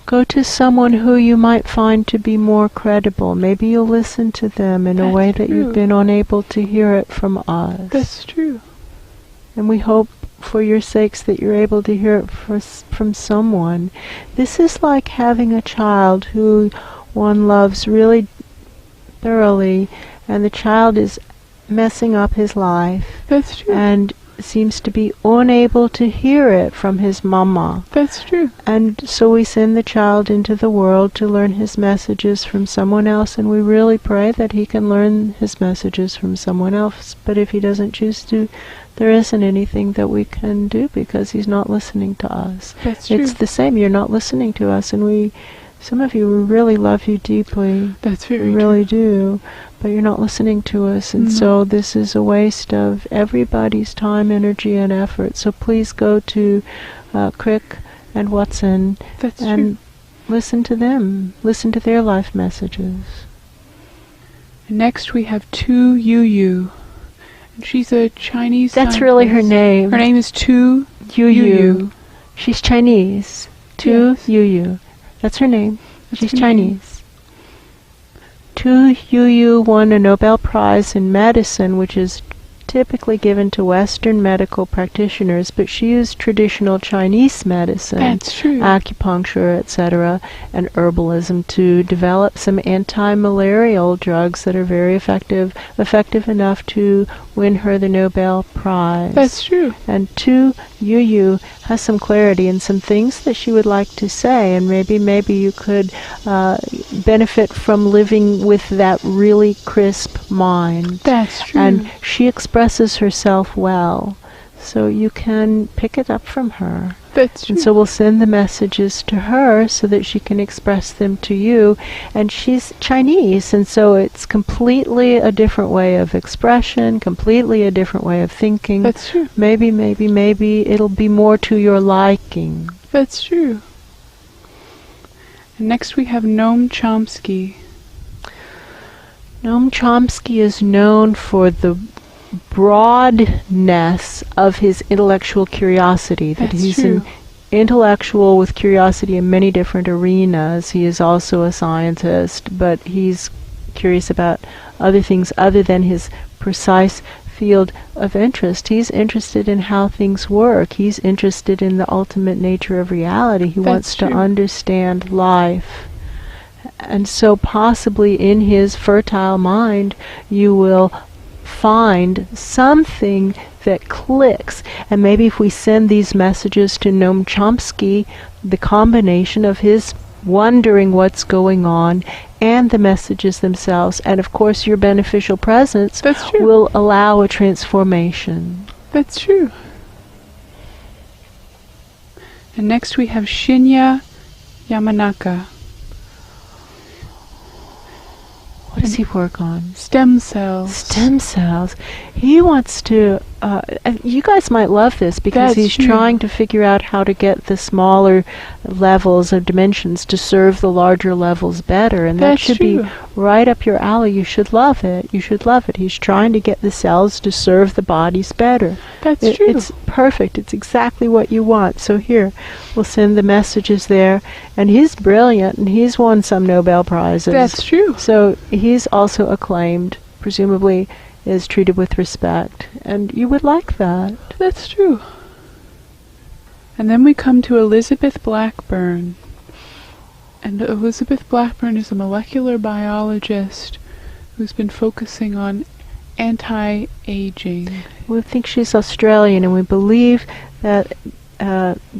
Go to someone who you might find to be more credible. Maybe you'll listen to them in a way that you've been unable to hear it from us. That's true. And we hope for your sakes that you're able to hear it from someone. This is like having a child who one loves really thoroughly, and the child is messing up his life. That's true. And seems to be unable to hear it from his mama. That's true. And so we send the child into the world to learn his messages from someone else, and we really pray that he can learn his messages from someone else. But if he doesn't choose to, there isn't anything that we can do because he's not listening to us. That's true. It's the same. You're not listening to us, and some of you really love you deeply. That's very true. We really do. But you're not listening to us, and so this is a waste of everybody's time, energy, and effort. So please go to Crick and Watson and listen to them. Listen to their life messages. And next we have Tu Yu. And she's a Chinese That's scientist. really her name. Her name is Tu Yu. She's Chinese. Tu Yu. That's her name. She's Chinese. Tu Yu won a Nobel Prize in medicine, which is typically given to Western medical practitioners, but she used traditional Chinese medicine, acupuncture, etc., and herbalism to develop some anti-malarial drugs that are very effective enough to win her the Nobel Prize. That's true. And Tu Yu has some clarity and some things that she would like to say, and maybe you could benefit from living with that really crisp mind. That's true. And she expresses herself well, so you can pick it up from her. That's true. And so we'll send the messages to her so that she can express them to you. And she's Chinese, and so it's completely a different way of expression, completely a different way of thinking. That's true. Maybe it'll be more to your liking. That's true. And next we have Noam Chomsky. Noam Chomsky is known for the broadness of his intellectual curiosity, that he's an intellectual with curiosity in many different arenas. He is also a scientist, but he's curious about other things other than his precise field of interest. He's interested in how things work. He's interested in the ultimate nature of reality. He wants to understand life. And so possibly in his fertile mind you will find something that clicks. And maybe if we send these messages to Noam Chomsky, the combination of his wondering what's going on and the messages themselves, and of course your beneficial presence, will allow a transformation. That's true. And next we have Shinya Yamanaka. What does he work on? Stem cells. Stem cells. He wants to, you guys might love this because he's trying to figure out how to get the smaller levels of dimensions to serve the larger levels better. And that should be right up your alley. You should love it. You should love it. He's trying to get the cells to serve the bodies better. That's true. It's perfect. It's exactly what you want. So here, we'll send the messages there. And he's brilliant, and he's won some Nobel Prizes. That's true. So he's also acclaimed, presumably is treated with respect, and you would like that. That's true. And then we come to Elizabeth Blackburn. And Elizabeth Blackburn is a molecular biologist who's been focusing on anti-aging. We think she's Australian, and we believe that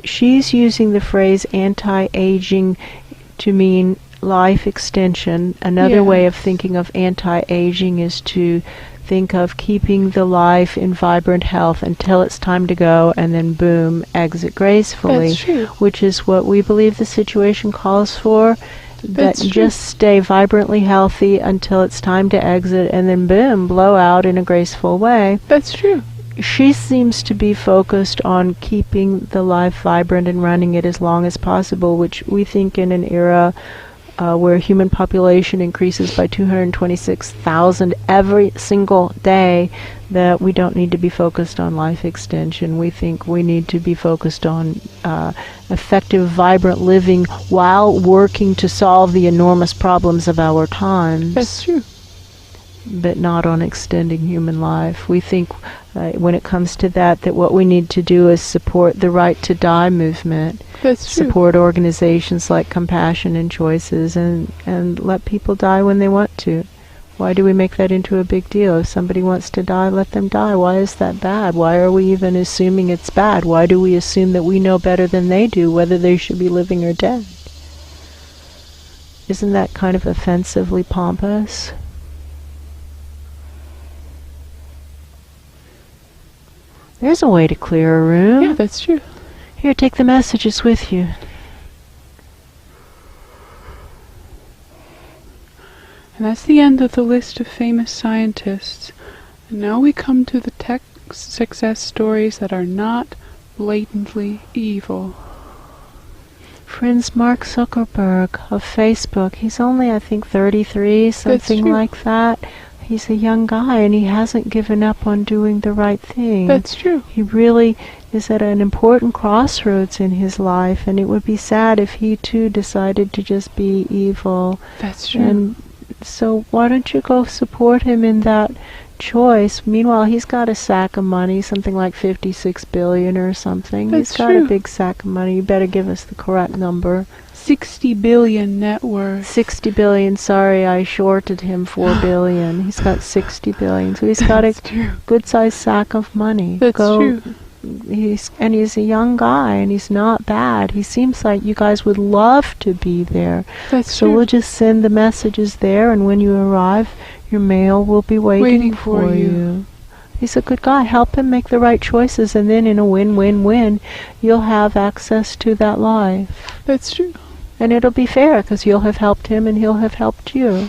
she's using the phrase anti-aging to mean life extension. Another way of thinking of anti-aging is to think of keeping the life in vibrant health until it's time to go, and then boom, exit gracefully. That's true. Which is what we believe the situation calls for. That's that just stay vibrantly healthy until it's time to exit, and then boom, blow out in a graceful way. That's true. She seems to be focused on keeping the life vibrant and running it as long as possible, which we think in an era where human population increases by 226,000 every single day, that we don't need to be focused on life extension. We think we need to be focused on effective, vibrant living while working to solve the enormous problems of our times. That's true. But not on extending human life. We think when it comes to that what we need to do is support the Right to Die movement. That's true. Support organizations like Compassion and Choices, and let people die when they want to. Why do we make that into a big deal? If somebody wants to die, let them die. Why is that bad? Why are we even assuming it's bad? Why do we assume that we know better than they do whether they should be living or dead? Isn't that kind of offensively pompous? There's a way to clear a room. Yeah, that's true. Here, take the messages with you. And that's the end of the list of famous scientists. And now we come to the tech success stories that are not blatantly evil. Friends, Mark Zuckerberg of Facebook, he's only, I think, 33, something like that. He's a young guy, and he hasn't given up on doing the right thing. That's true. He really is at an important crossroads in his life, and it would be sad if he, too, decided to just be evil. That's true. And so why don't you go support him in that choice? Meanwhile, he's got a sack of money, something like 56 billion or something. That's he's got true. a big sack of money. You better give us the correct number. 60 billion net worth. 60 billion. Sorry, I shorted him 4 billion. He's got 60 billion. So he's got a good-sized sack of money. That's true. He's a young guy, and he's not bad. He seems like you guys would love to be there. That's so true. we'll just send the messages there, and when you arrive, your mail will be waiting for you. He's a good guy. Help him make the right choices, and then in a win-win-win, you'll have access to that life. That's true. And it'll be fair, because you'll have helped him, and he'll have helped you.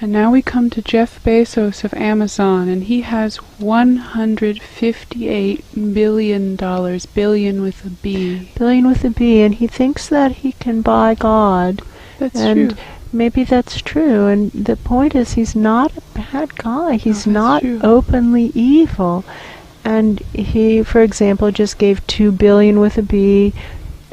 And now we come to Jeff Bezos of Amazon, and he has $158 billion, billion with a B. Billion with a B, and he thinks that he can buy God. That's and true. Maybe that's true, and the point is he's not a bad guy. He's not true. openly evil. And he, for example, just gave 2 billion with a B,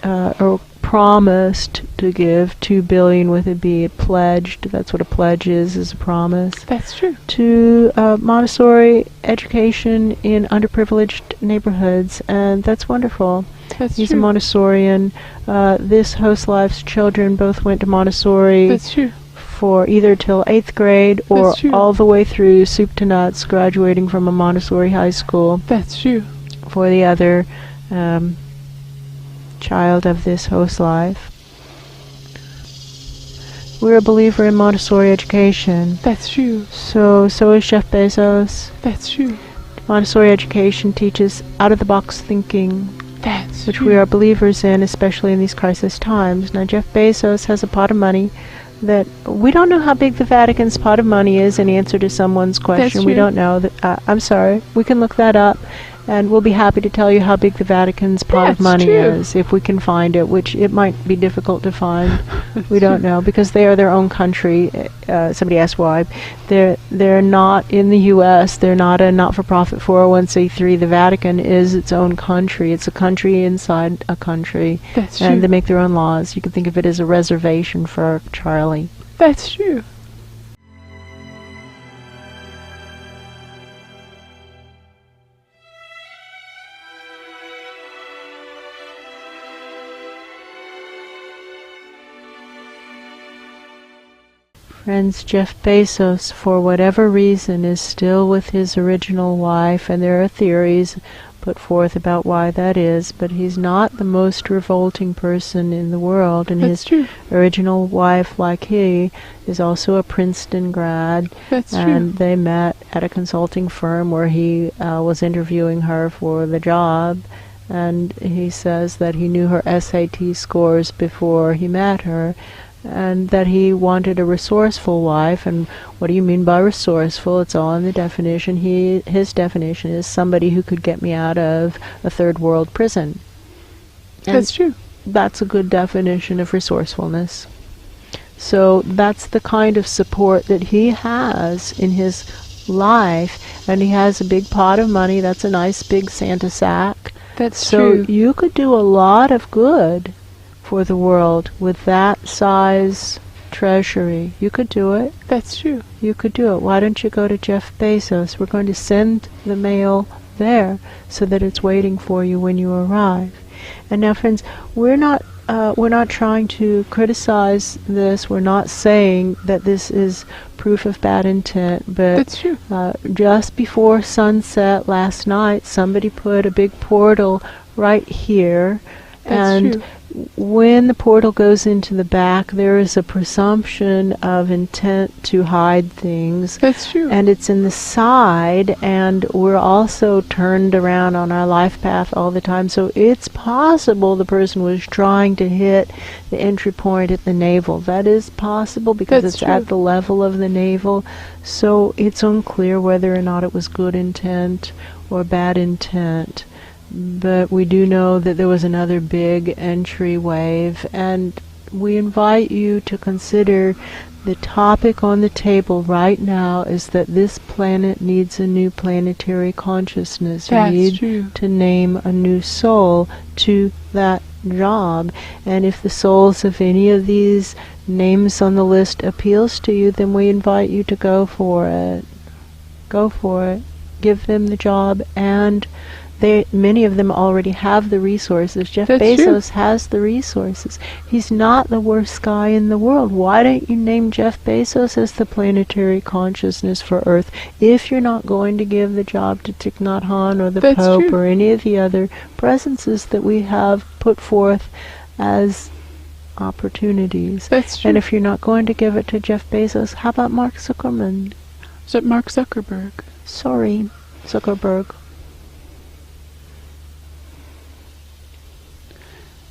or promised to give 2 billion with a B. It pledged, that's what a pledge is a promise. That's true. To Montessori education in underprivileged neighborhoods, and that's wonderful. That's He's true. a Montessorian. This host life's children both went to Montessori. That's true. For either till 8th grade or That's true. all the way through soup to nuts, graduating from a Montessori high school. That's true. For the other child of this host life. We're a believer in Montessori education. That's true. So is Jeff Bezos. That's true. Montessori education teaches out-of-the-box thinking, That's which true. we are believers in, especially in these crisis times. Now, Jeff Bezos has a pot of money that we don't know how big the Vatican's pot of money is in answer to someone's question. That's We true. don't know. I'm sorry. We can look that up, and we'll be happy to tell you how big the Vatican's pot of That's money true. is, if we can find it, which it might be difficult to find. We don't know, because they are their own country. Somebody asked why. They're not in the U.S. They're not a not-for-profit 401c3. The Vatican is its own country. It's a country inside a country. That's And true. they make their own laws. You can think of it as a reservation for Charlie. That's true. Friends, Jeff Bezos, for whatever reason, is still with his original wife, and there are theories put forth about why that is, but he's not the most revolting person in the world, and That's his true. original wife, like he, is also a Princeton grad, That's and true. they met at a consulting firm where he was interviewing her for the job, and he says that he knew her SAT scores before he met her, and that he wanted a resourceful wife. And what do you mean by resourceful? It's all in the definition. His definition is somebody who could get me out of a third world prison. And That's true. that's a good definition of resourcefulness. So that's the kind of support that he has in his life, and he has a big pot of money. That's a nice big Santa sack. That's so true. You could do a lot of good for the world with that size treasury. You could do it. That's true. You could do it. Why don't you go to Jeff Bezos? We're going to send the mail there so that it's waiting for you when you arrive. And now, friends, we're not trying to criticize this. We're not saying that this is proof of bad intent. But that's true. Just before sunset last night, somebody put a big portal right here. That's true. When the portal goes into the back, there is a presumption of intent to hide things. That's true. And it's in the side, and we're also turned around on our life path all the time. So it's possible the person was trying to hit the entry point at the navel. That is possible because That's it's true. at the level of the navel. So it's unclear whether or not it was good intent or bad intent. But we do know that there was another big entry wave, and we invite you to consider the topic on the table right now is that this planet needs a new planetary consciousness. That's you need true. to name a new soul to that job. And if the souls of any of these names on the list appeals to you, then we invite you to go for it. Go for it. Give them the job, and many of them already have the resources. Jeff Bezos has the resources. He's not the worst guy in the world. Why don't you name Jeff Bezos as the planetary consciousness for Earth if you're not going to give the job to Thich Nhat Hanh or the Pope or any of the other presences that we have put forth as opportunities? That's true. And if you're not going to give it to Jeff Bezos, how about Mark Zuckerman? Is it Mark Zuckerberg? Sorry, Zuckerberg.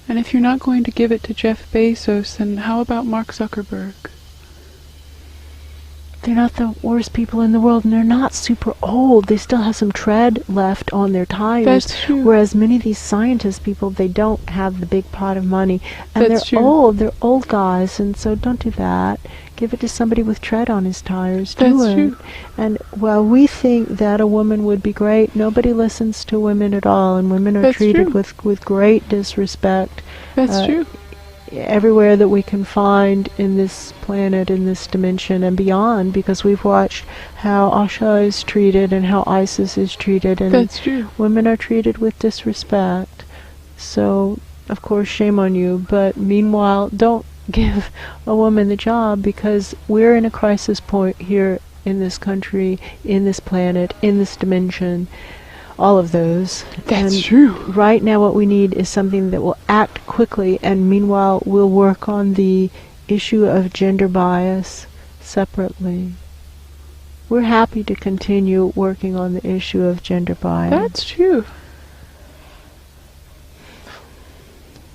And if you're not going to give it to Jeff Bezos, then how about Mark Zuckerberg? They're not the worst people in the world, and they're not super old. They still have some tread left on their tires. That's true. Whereas many of these scientist people, they don't have the big pot of money. And That's they're true. old. They're old guys, and so don't do that. Give it to somebody with tread on his tires. Do That's it. true. And while we think that a woman would be great, nobody listens to women at all, and women are That's treated true. with great disrespect. That's true. Everywhere that we can find in this planet, in this dimension and beyond, because we've watched how Asha is treated and how Isis is treated, and That's true. women are treated with disrespect. So, of course, shame on you, but meanwhile, don't give a woman the job, because we're in a crisis point here in this country, in this planet, in this dimension. All of those. That's and true. Right now what we need is something that will act quickly, and meanwhile we'll work on the issue of gender bias separately. We're happy to continue working on the issue of gender bias. That's true.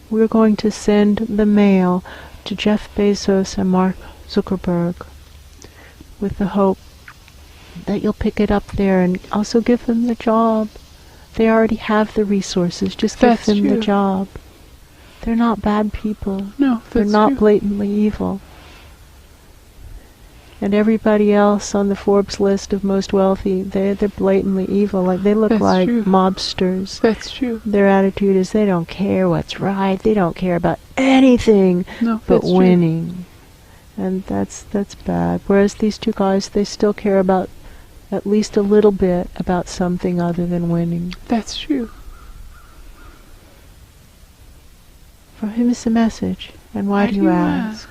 We're going to send the mail to Jeff Bezos and Mark Zuckerberg with the hope that you'll pick it up there, and also give them the job. They already have the resources. Just give them the job. They're not bad people. No, they're that's not true. blatantly evil. And everybody else on the Forbes list of most wealthy, they're blatantly evil. Like, they look That's like true. mobsters. That's true. Their attitude is they don't care what's right. They don't care about anything but winning. And that's bad. Whereas these two guys, they still care about at least a little bit about something other than winning. That's true. For whom is the message? And why do you ask?